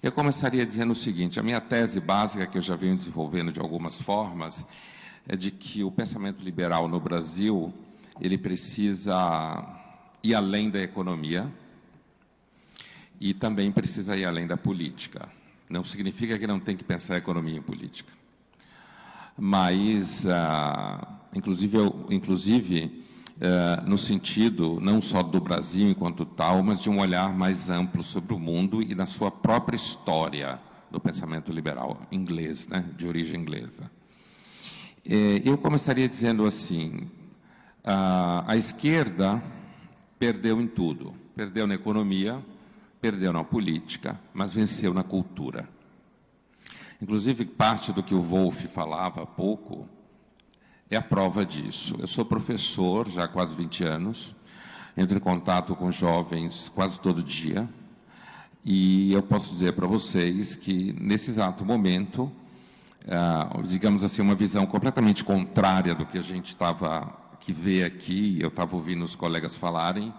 Eu começaria dizendo o seguinte: a minha tese básica, que eu já venho desenvolvendo de algumas formas, é de que o pensamento liberal no Brasil, ele precisa ir além da economia e também precisa ir além da política. Não significa que não tem que pensar economia e política, mas, inclusive no sentido não só do Brasil enquanto tal, mas de um olhar mais amplo sobre o mundo e na sua própria história do pensamento liberal inglês, né, de origem inglesa. Eu começaria dizendo assim: a esquerda perdeu em tudo, perdeu na economia, perdeu na política, mas venceu na cultura. Inclusive, parte do que o Wolff falava há pouco é a prova disso. Eu sou professor já há quase 20 anos, entro em contato com jovens quase todo dia, e eu posso dizer para vocês que, nesse exato momento, digamos assim, uma visão completamente contrária do que a gente que vê aqui, eu estava ouvindo os colegas falarem,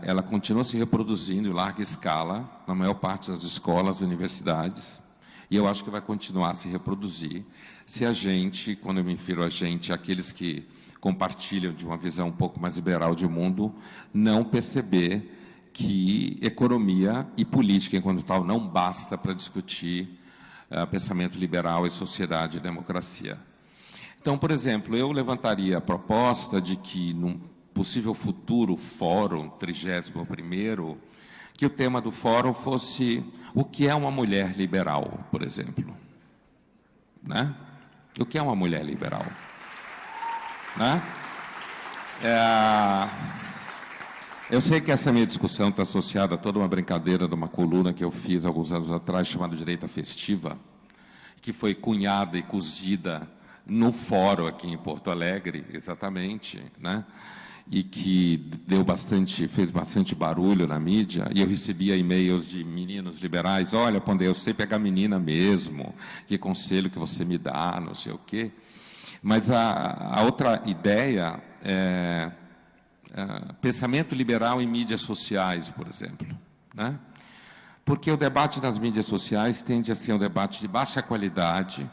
ela continua se reproduzindo em larga escala na maior parte das escolas, universidades, e eu acho que vai continuar a se reproduzir se a gente, quando eu me refiro a gente, aqueles que compartilham de uma visão um pouco mais liberal de mundo, não perceber que economia e política, enquanto tal, não basta para discutir pensamento liberal e sociedade e democracia. Então, por exemplo, eu levantaria a proposta de que, num possível futuro fórum, 31º, que o tema do fórum fosse o que é uma mulher liberal, por exemplo. Né? O que é uma mulher liberal? Né? Eu sei que essa minha discussão está associada a toda uma brincadeira de uma coluna que eu fiz alguns anos atrás, chamada Direita Festiva, que foi cunhada e cozida no fórum aqui em Porto Alegre, exatamente, né? E que fez bastante barulho na mídia, e eu recebia e-mails de meninos liberais: olha, Pondé, eu sei pegar menina mesmo, que conselho que você me dá, não sei o quê. Mas a outra ideia é pensamento liberal em mídias sociais, por exemplo, né? Porque o debate nas mídias sociais tende a ser um debate de baixa qualidade.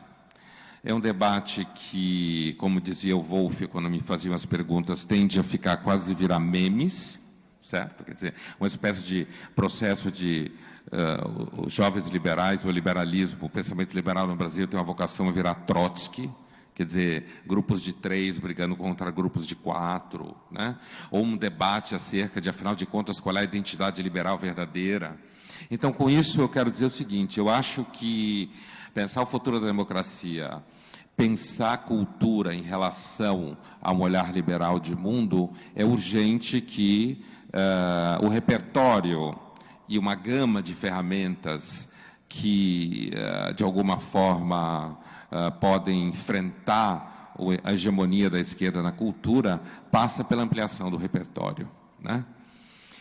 É um debate que, como dizia o Wolff quando me faziam as perguntas, tende a ficar quase virar memes, certo? Quer dizer, uma espécie de processo de os jovens liberais, o liberalismo, o pensamento liberal no Brasil tem uma vocação a virar Trotsky, quer dizer, grupos de 3 brigando contra grupos de 4, né? Ou um debate acerca de, afinal de contas, qual é a identidade liberal verdadeira. Então, com isso, eu quero dizer o seguinte: eu acho que pensar o futuro da democracia, pensar a cultura em relação a um olhar liberal de mundo, é urgente que o repertório e uma gama de ferramentas que, de alguma forma, podem enfrentar a hegemonia da esquerda na cultura, passa pela ampliação do repertório, né?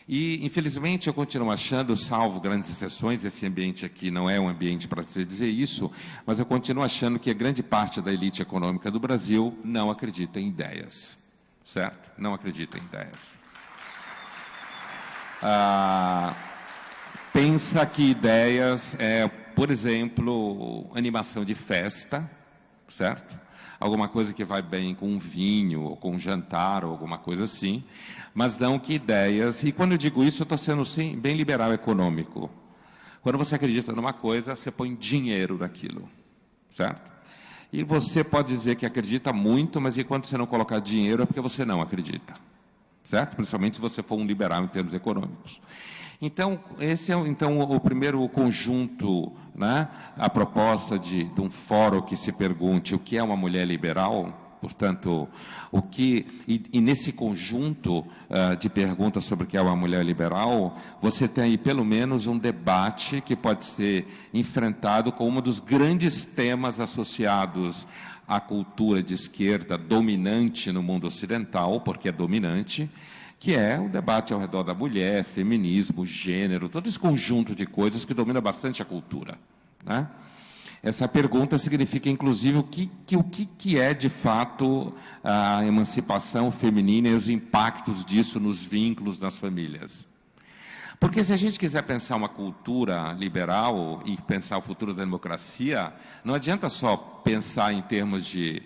E, infelizmente, eu continuo achando, salvo grandes exceções, esse ambiente aqui não é um ambiente para se dizer isso, mas eu continuo achando que a grande parte da elite econômica do Brasil não acredita em ideias, certo? Não acredita em ideias. Pensa que ideias é, por exemplo, animação de festa, certo? Alguma coisa que vai bem com um vinho, ou com um jantar, ou alguma coisa assim, mas não que ideias. E quando eu digo isso, eu estou sendo, sim, bem liberal econômico. Quando você acredita numa coisa, você põe dinheiro naquilo, certo? E você pode dizer que acredita muito, mas enquanto você não colocar dinheiro, é porque você não acredita, certo? Principalmente se você for um liberal em termos econômicos. Então, esse é o primeiro conjunto, né? A proposta de um fórum que se pergunte o que é uma mulher liberal. Portanto, e nesse conjunto de perguntas sobre o que é uma mulher liberal, você tem aí pelo menos um debate que pode ser enfrentado com um dos grandes temas associados à cultura de esquerda dominante no mundo ocidental, porque é dominante, que é o debate ao redor da mulher, feminismo, gênero, todo esse conjunto de coisas que domina bastante a cultura, né? Essa pergunta significa, inclusive, o que é, de fato, a emancipação feminina e os impactos disso nos vínculos das famílias. Porque se a gente quiser pensar uma cultura liberal e pensar o futuro da democracia, não adianta só pensar em termos de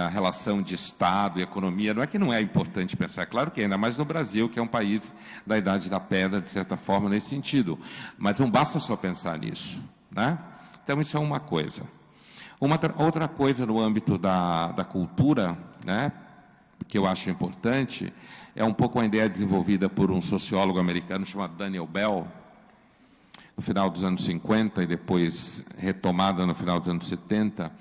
relação de Estado e economia. Não é que não é importante pensar, claro que é, ainda mais no Brasil, que é um país da Idade da Pedra, de certa forma, nesse sentido. Mas não basta só pensar nisso, né? Então, isso é uma coisa. Outra coisa no âmbito da cultura, né, que eu acho importante, é um pouco uma ideia desenvolvida por um sociólogo americano chamado Daniel Bell, no final dos anos 50 e depois retomada no final dos anos 70,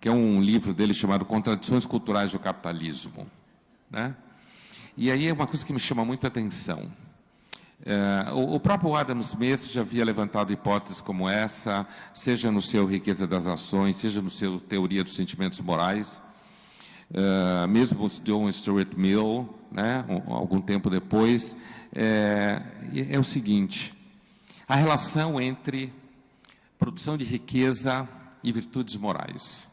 que é um livro dele chamado Contradições Culturais do Capitalismo, né? E aí é uma coisa que me chama muito a atenção. O próprio Adam Smith já havia levantado hipóteses como essa, seja no seu Riqueza das Ações, seja no seu Teoria dos Sentimentos Morais. Mesmo John Stuart Mill, né, algum tempo depois, é o seguinte: a relação entre produção de riqueza e virtudes morais,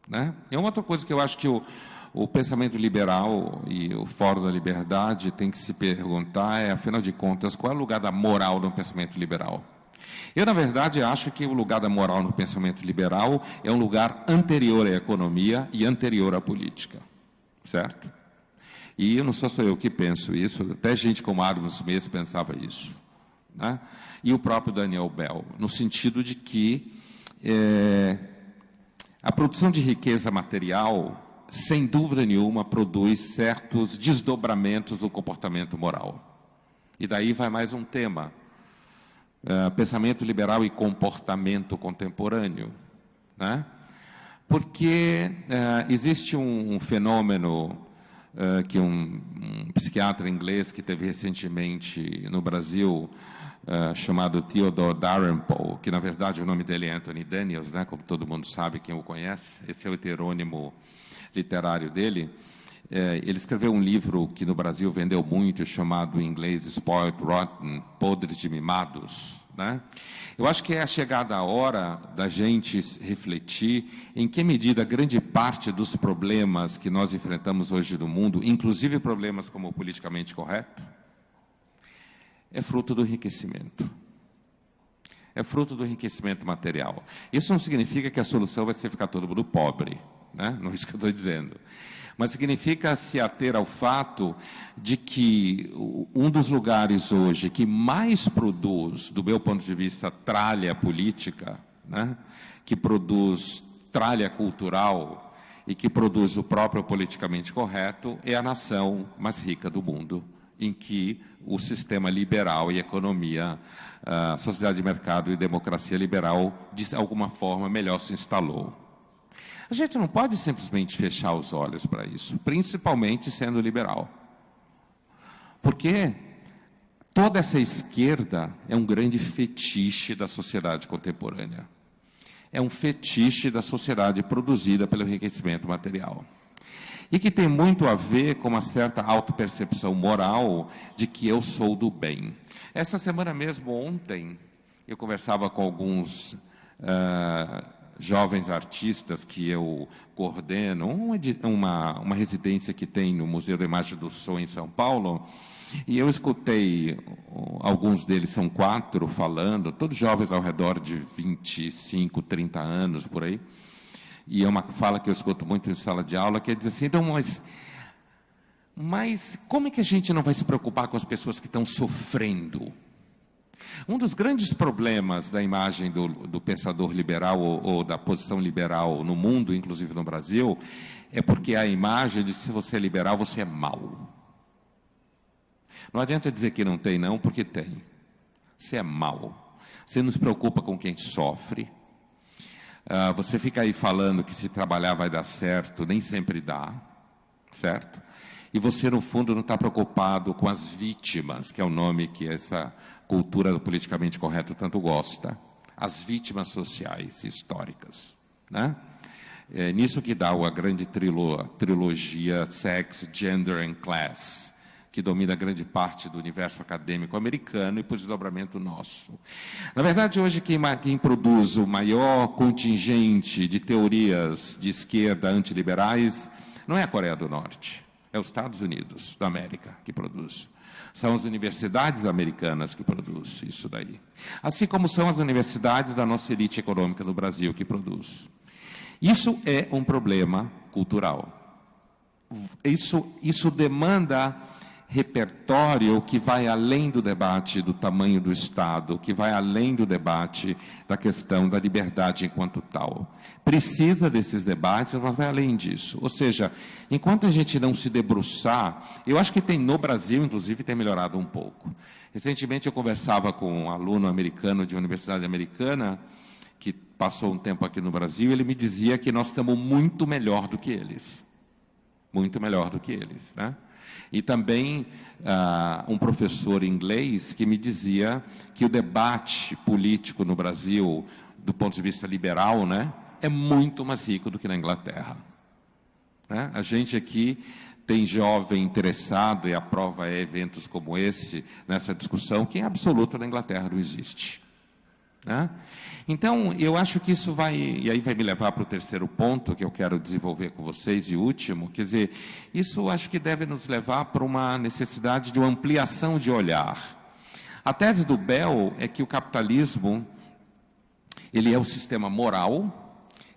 né? É uma outra coisa que eu acho que o pensamento liberal e o Fórum da Liberdade tem que se perguntar afinal de contas, qual é o lugar da moral no pensamento liberal? Eu, na verdade, acho que o lugar da moral no pensamento liberal é um lugar anterior à economia e anterior à política, certo? E não sou só eu que penso isso, até gente como Adam Smith pensava isso, né? E o próprio Daniel Bell, no sentido de que a produção de riqueza material, sem dúvida nenhuma, produz certos desdobramentos do comportamento moral. E daí vai mais um tema. Pensamento liberal e comportamento contemporâneo, né? Porque existe um fenômeno que um psiquiatra inglês que teve recentemente no Brasil, chamado Theodore Dalrymple, que na verdade o nome dele é Anthony Daniels, né? Como todo mundo sabe, quem o conhece, esse é o heterônimo literário dele. Ele escreveu um livro que no Brasil vendeu muito, chamado em inglês Spoiled Rotten, Podres de Mimados, né? Eu acho que é a chegada a hora da gente refletir em que medida grande parte dos problemas que nós enfrentamos hoje no mundo, inclusive problemas como o politicamente correto, é fruto do enriquecimento. É fruto do enriquecimento material. Isso não significa que a solução vai ser ficar todo mundo pobre, né? Não é isso que eu estou dizendo. Mas significa se ater ao fato de que um dos lugares hoje que mais produz, do meu ponto de vista, tralha política, né, que produz tralha cultural e que produz o próprio politicamente correto, é a nação mais rica do mundo, em que o sistema liberal e economia, sociedade de mercado e democracia liberal, de alguma forma, melhor se instalou. A gente não pode simplesmente fechar os olhos para isso, principalmente sendo liberal. Porque toda essa esquerda é um grande fetiche da sociedade contemporânea. É um fetiche da sociedade produzida pelo enriquecimento material. E que tem muito a ver com uma certa autopercepção moral de que eu sou do bem. Essa semana mesmo, ontem, eu conversava com alguns jovens artistas que eu coordeno, uma residência que tem no Museu da Imagem do Som em São Paulo, e eu escutei, alguns deles são 4 falando, todos jovens ao redor de 25, 30 anos, por aí, e é uma fala que eu escuto muito em sala de aula, que é dizer assim, então, mas como é que a gente não vai se preocupar com as pessoas que estão sofrendo? Um dos grandes problemas da imagem do pensador liberal ou da posição liberal no mundo, inclusive no Brasil, é porque a imagem de que se você é liberal, você é mau. Não adianta dizer que não tem, não, porque tem. Você é mau. Você não se preocupa com quem sofre. Você fica aí falando que se trabalhar vai dar certo, nem sempre dá, certo? E você, no fundo, não está preocupado com as vítimas, que é o nome que essa cultura do politicamente correto tanto gosta, as vítimas sociais históricas, né? É nisso que dá a grande trilogia Sex, Gender and Class, que domina grande parte do universo acadêmico americano e por desdobramento nosso. Na verdade, hoje quem produz o maior contingente de teorias de esquerda antiliberais não é a Coreia do Norte, é os Estados Unidos da América que produz. São as universidades americanas que produzem isso daí. Assim como são as universidades da nossa elite econômica no Brasil que produzem. Isso é um problema cultural. Isso demanda repertório que vai além do debate do tamanho do Estado, que vai além do debate da questão da liberdade enquanto tal. Precisa desses debates, mas vai além disso. Ou seja, enquanto a gente não se debruçar, eu acho que no Brasil, inclusive, tem melhorado um pouco. Recentemente eu conversava com um aluno americano de uma universidade americana, que passou um tempo aqui no Brasil, e ele me dizia que nós estamos muito melhor do que eles. Muito melhor do que eles, né? E também um professor inglês que me dizia que o debate político no Brasil, do ponto de vista liberal, né, é muito mais rico do que na Inglaterra. Né? A gente aqui tem jovem interessado, e a prova é eventos como esse, nessa discussão, que em absoluto na Inglaterra não existe. Né? Então, eu acho que isso vai, e aí vai me levar para o terceiro ponto que eu quero desenvolver com vocês, e último, quer dizer, isso acho que deve nos levar para uma necessidade de uma ampliação de olhar. A tese do Bell é que o capitalismo, ele é o sistema moral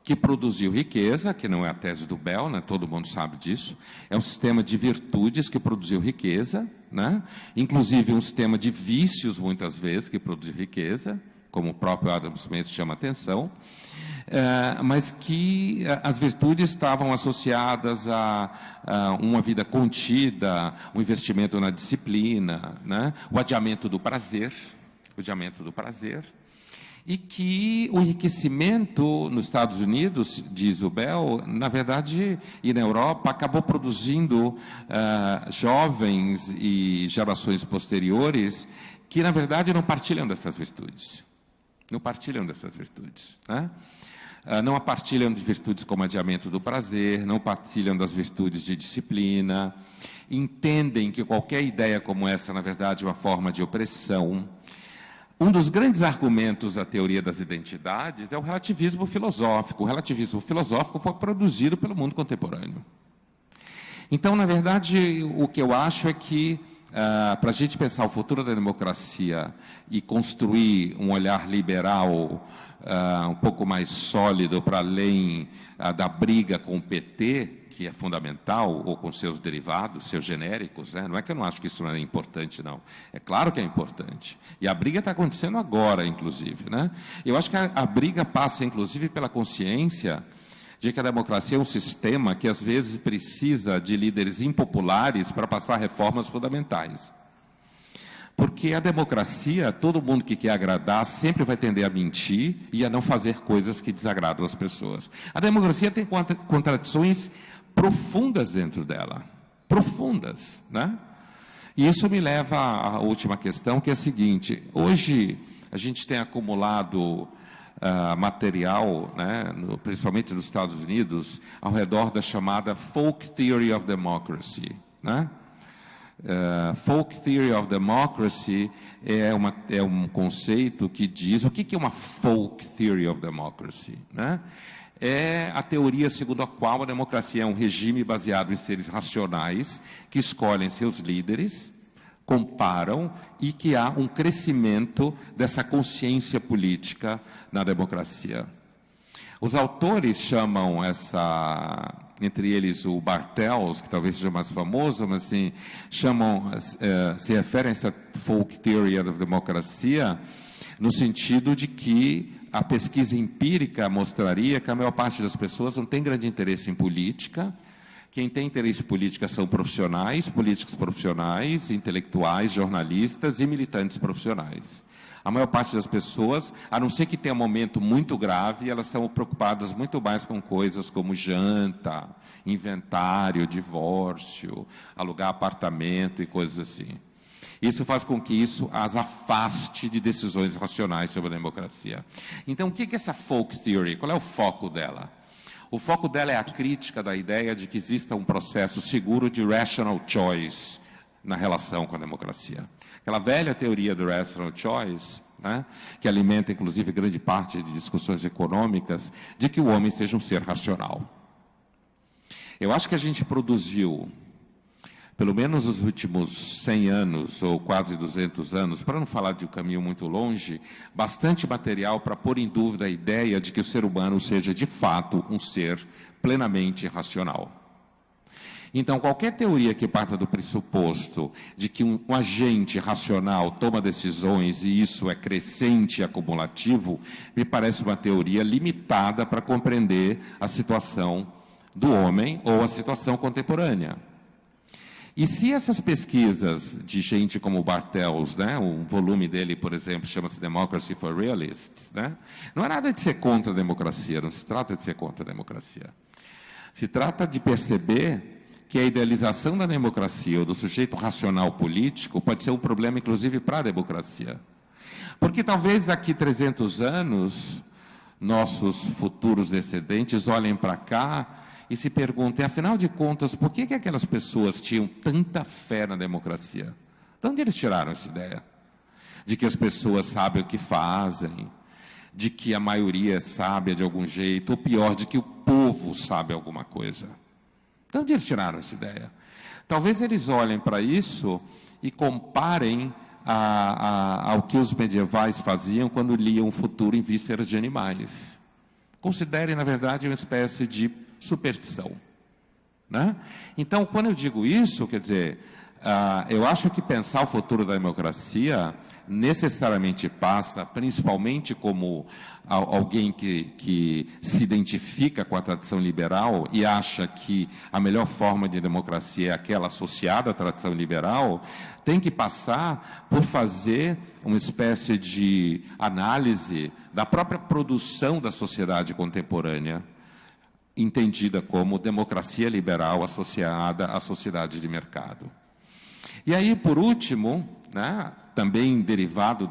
que produziu riqueza, que não é a tese do Bell, né? Todo mundo sabe disso, é um sistema de virtudes que produziu riqueza, né? Inclusive um sistema de vícios, muitas vezes, que produziu riqueza, como o próprio Adam Smith chama a atenção, mas que as virtudes estavam associadas a uma vida contida, um investimento na disciplina, né? O adiamento do prazer, e que o enriquecimento nos Estados Unidos, diz o Bell, na verdade, e na Europa, acabou produzindo jovens e gerações posteriores que, na verdade, não partilham dessas virtudes. Não partilham dessas virtudes, né? Não partilham de virtudes como adiamento do prazer, não partilham das virtudes de disciplina, entendem que qualquer ideia como essa, na verdade, é uma forma de opressão. Um dos grandes argumentos da teoria das identidades é o relativismo filosófico. O relativismo filosófico foi produzido pelo mundo contemporâneo. Então, na verdade, o que eu acho é que, para a gente pensar o futuro da democracia e construir um olhar liberal um pouco mais sólido para além da briga com o PT, que é fundamental, ou com seus derivados, seus genéricos, né? Não é que eu não acho que isso não é importante, não. É claro que é importante. E a briga está acontecendo agora, inclusive, né? Eu acho que a briga passa, inclusive, pela consciência de que a democracia é um sistema que, às vezes, precisa de líderes impopulares para passar reformas fundamentais. Porque a democracia, todo mundo que quer agradar, sempre vai tender a mentir e a não fazer coisas que desagradam as pessoas. A democracia tem contradições profundas dentro dela. Profundas, né? E isso me leva à última questão, que é a seguinte. Hoje, a gente tem acumulado material, né, principalmente nos Estados Unidos, ao redor da chamada Folk Theory of Democracy, né? Folk Theory of Democracy é um conceito que diz... O que é uma Folk Theory of Democracy? Né? É a teoria segundo a qual a democracia é um regime baseado em seres racionais que escolhem seus líderes, comparam e que há um crescimento dessa consciência política na democracia. Os autores chamam essa... entre eles o Bartels, que talvez seja mais famoso, mas assim, se referem a essa folk theory da democracia, no sentido de que a pesquisa empírica mostraria que a maior parte das pessoas não tem grande interesse em política. Quem tem interesse em política são profissionais, políticos profissionais, intelectuais, jornalistas e militantes profissionais. A maior parte das pessoas, a não ser que tenha um momento muito grave, elas estão preocupadas muito mais com coisas como janta, inventário, divórcio, alugar apartamento e coisas assim. Isso faz com que isso as afaste de decisões racionais sobre a democracia. Então, o que é essa folk theory? Qual é o foco dela? O foco dela é a crítica da ideia de que exista um processo seguro de rational choice na relação com a democracia. Aquela velha teoria do rational choice, né, que alimenta, inclusive, grande parte de discussões econômicas, de que o homem seja um ser racional. Eu acho que a gente produziu pelo menos os últimos 100 anos, ou quase 200 anos, para não falar de um caminho muito longe, bastante material para pôr em dúvida a ideia de que o ser humano seja, de fato, um ser plenamente racional. Então, qualquer teoria que parta do pressuposto de que um agente racional toma decisões e isso é crescente e acumulativo, me parece uma teoria limitada para compreender a situação do homem ou a situação contemporânea. E se essas pesquisas de gente como Bartels, né, um volume dele, por exemplo, chama-se Democracy for Realists, né, não é nada de ser contra a democracia, não se trata de ser contra a democracia. Se trata de perceber que a idealização da democracia ou do sujeito racional político pode ser um problema, inclusive, para a democracia. Porque talvez daqui 300 anos, nossos futuros descendentes olhem para cá e se perguntem, afinal de contas, por que aquelas pessoas tinham tanta fé na democracia? De onde eles tiraram essa ideia? De que as pessoas sabem o que fazem, de que a maioria é sábia de algum jeito, ou pior, de que o povo sabe alguma coisa. De onde eles tiraram essa ideia? Talvez eles olhem para isso e comparem ao que os medievais faziam quando liam o futuro em vísceras de animais. Considerem, na verdade, uma espécie de superstição, né? Então, quando eu digo isso, quer dizer, eu acho que pensar o futuro da democracia necessariamente passa, principalmente como alguém que se identifica com a tradição liberal e acha que a melhor forma de democracia é aquela associada à tradição liberal, tem que passar por fazer uma espécie de análise da própria produção da sociedade contemporânea, entendida como democracia liberal associada à sociedade de mercado. E aí, por último, né, também derivado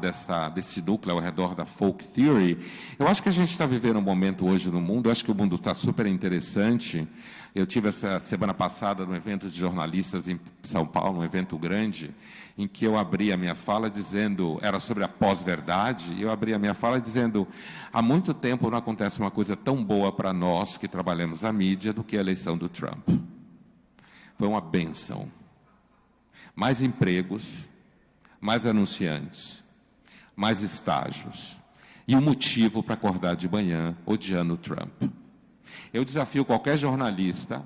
desse núcleo ao redor da folk theory, eu acho que a gente está vivendo um momento hoje no mundo, eu acho que o mundo está super interessante. Eu tive essa semana passada num evento de jornalistas em São Paulo, um evento grande, em que eu abri a minha fala dizendo, era sobre a pós-verdade, e eu abri a minha fala dizendo, há muito tempo não acontece uma coisa tão boa para nós que trabalhamos a mídia do que a eleição do Trump. Foi uma bênção. Mais empregos, mais anunciantes, mais estágios, e um motivo para acordar de manhã odiando o Trump. Eu desafio qualquer jornalista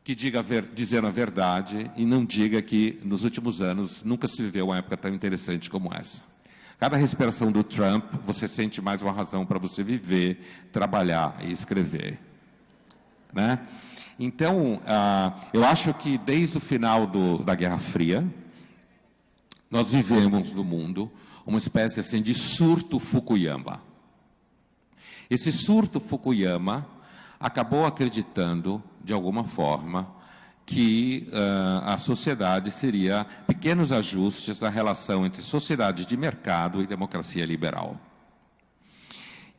que diga dizendo a verdade e não diga que nos últimos anos nunca se viveu uma época tão interessante como essa. Cada respiração do Trump, você sente mais uma razão para você viver, trabalhar e escrever, né? Então, eu acho que desde o final da Guerra Fria, nós vivemos no mundo uma espécie assim de surto Fukuyama. Esse surto Fukuyama acabou acreditando, de alguma forma, que a sociedade seria pequenos ajustes na relação entre sociedade de mercado e democracia liberal.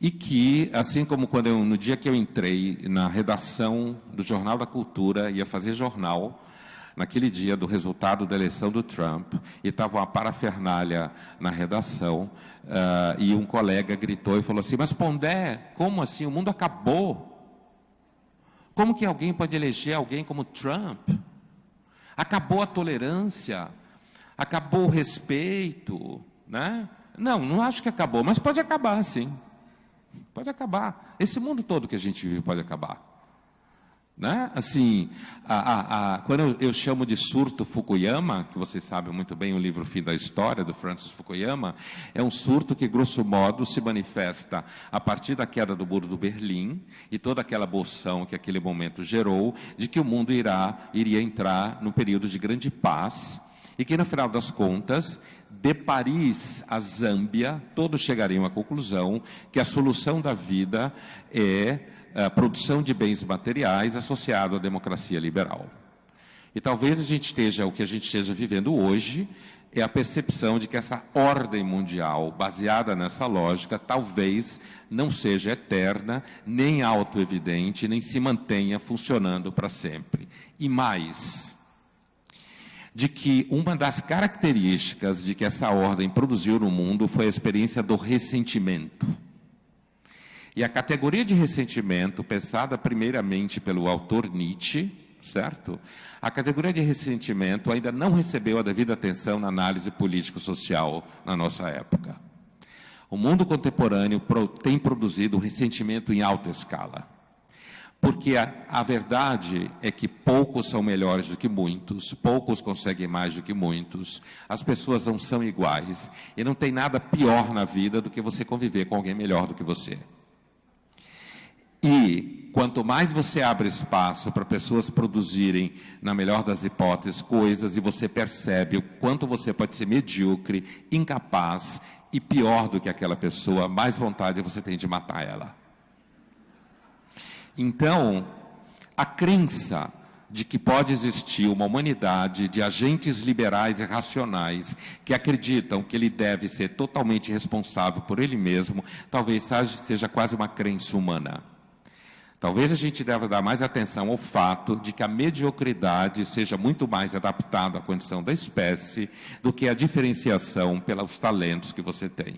E que, assim como no dia que eu entrei na redação do Jornal da Cultura, ia fazer jornal, naquele dia do resultado da eleição do Trump, e estava uma parafernália na redação, e um colega gritou e falou assim, mas Pondé, como assim? O mundo acabou. Como que alguém pode eleger alguém como Trump? Acabou a tolerância, acabou o respeito, né? Não acho que acabou, mas pode acabar, sim. Pode acabar. Esse mundo todo que a gente vive pode acabar. Né? Assim, quando eu chamo de surto Fukuyama, que vocês sabem muito bem, o livro Fim da História, do Francis Fukuyama, é um surto que, grosso modo, se manifesta a partir da queda do Muro do Berlim e toda aquela bolção que aquele momento gerou, de que o mundo iria entrar num período de grande paz e que, no final das contas, de Paris a Zâmbia, todos chegariam à conclusão que a solução da vida é a produção de bens materiais associado à democracia liberal. E talvez o que a gente esteja vivendo hoje é a percepção de que essa ordem mundial, baseada nessa lógica, talvez não seja eterna, nem autoevidente, nem se mantenha funcionando para sempre. E mais, de que uma das características de que essa ordem produziu no mundo foi a experiência do ressentimento. E a categoria de ressentimento, pensada primeiramente pelo autor Nietzsche, certo? A categoria de ressentimento ainda não recebeu a devida atenção na análise político-social na nossa época. O mundo contemporâneo tem produzido ressentimento em alta escala. Porque a verdade é que poucos são melhores do que muitos, poucos conseguem mais do que muitos, as pessoas não são iguais, e não tem nada pior na vida do que você conviver com alguém melhor do que você. E quanto mais você abre espaço para pessoas produzirem, na melhor das hipóteses, coisas, e você percebe o quanto você pode ser medíocre, incapaz e pior do que aquela pessoa, mais vontade você tem de matar ela. Então, a crença de que pode existir uma humanidade de agentes liberais e racionais que acreditam que ele deve ser totalmente responsável por ele mesmo, talvez seja quase uma crença humana. Talvez a gente deva dar mais atenção ao fato de que a mediocridade seja muito mais adaptada à condição da espécie do que a diferenciação pelos talentos que você tem.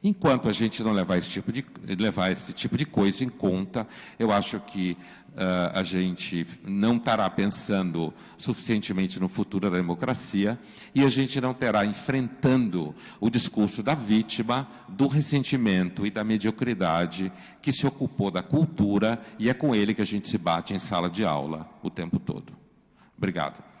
Enquanto a gente não levar esse tipo de coisa em conta, eu acho que a gente não estará pensando suficientemente no futuro da democracia e a gente não estará enfrentando o discurso da vítima, do ressentimento e da mediocridade que se ocupou da cultura, e é com ele que a gente se bate em sala de aula o tempo todo. Obrigado.